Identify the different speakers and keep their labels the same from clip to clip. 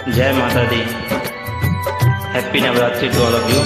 Speaker 1: जय Mata Di. Happy Navratri to all of you.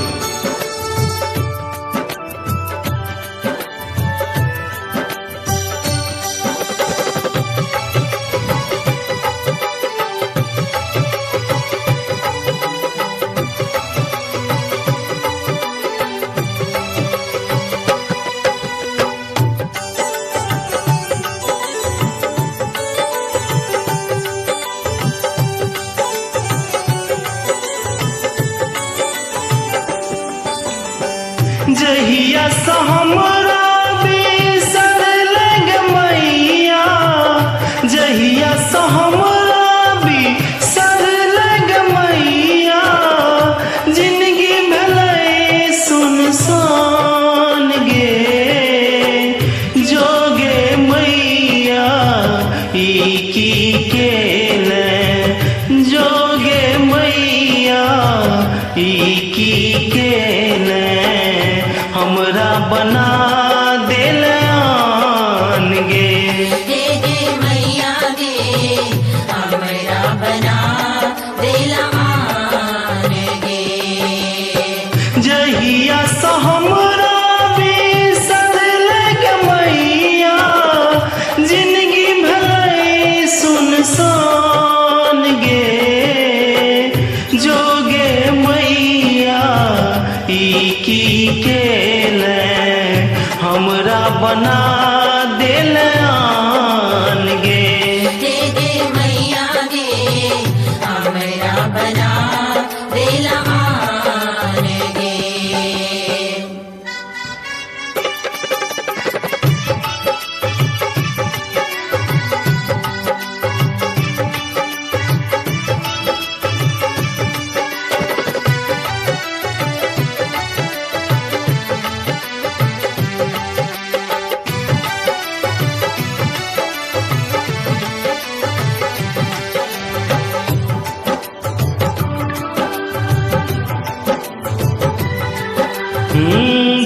Speaker 2: जहिया से हमरा बिसर लग मैया, जहिया से हमरा बिसर लग मैया, जिंदगी भले सुनसान गे जोगे मैया ई की केले, जोगे मैया ई की केले हमरा बना दिल आन गे।
Speaker 3: मैया गे हमरा बना दिल आन गे।
Speaker 2: जहिया से हमरा बिसर लग मैया, जिंदगी भले सुनसान गे जोगे मैया ई की केले हमरा बना दिल आन गे।
Speaker 3: मैया गे हमरा बना दिल आन गे।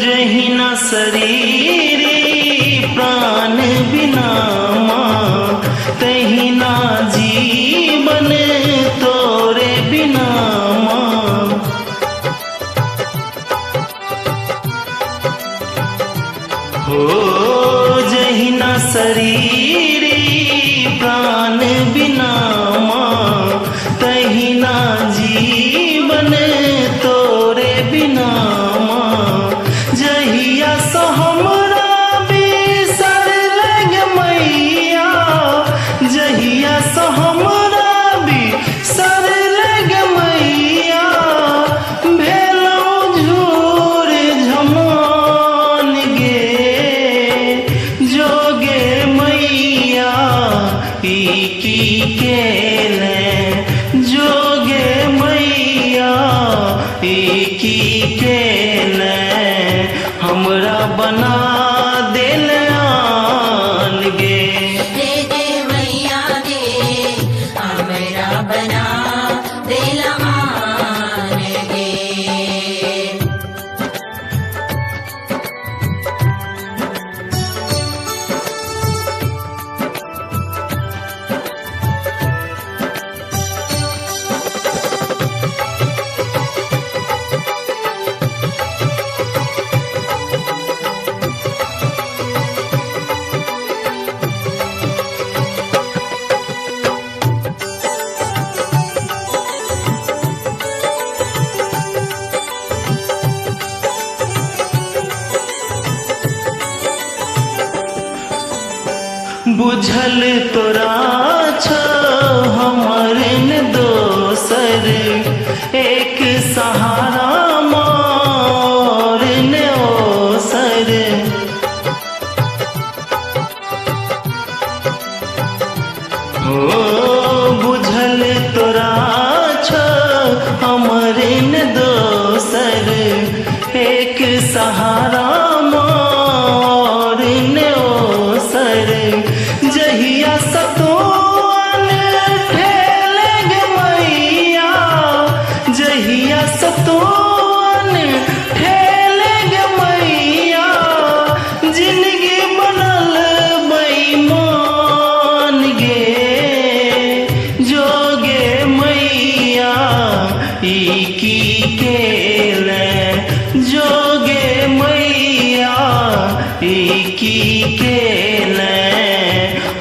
Speaker 2: जहिना शरीर प्राण बिना माँ, तहिना जीवन तोरे बिना माँ। हो जहिना शरीर प्राण बिना माँ, तहिना जीवन तोरे बिना माँ। जहिया से हमरा बिसर लग मैया, जहिया से हमरा बिसर लग मैया, भेलौ झूर झमान गे जोगे मैया ई की केले, जोगे मैया ई की केले हमरा बना दिल आन गे।
Speaker 3: मैया गे हमरा बना दिल आन गे।
Speaker 2: बुझल तोरा छ हमर न दोसर, एक सहारा मोर न ओसर। हो बुझल तोरा छ हमर न दोसर, एक सहारा मोर न ओसर। जहिया से तो अनठे लग मैया, जहिया केले जोगे मैया की केले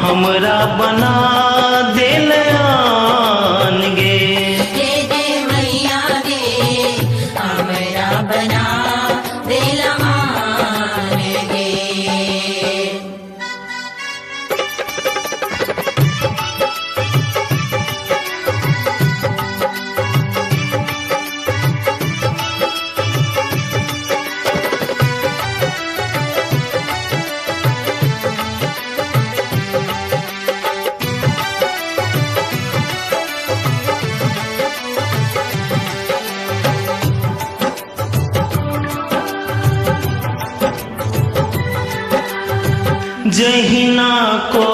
Speaker 2: हमरा बना दिल आन गे
Speaker 3: दे मैया दे हमरा बना दिल आन गे
Speaker 2: जहिना को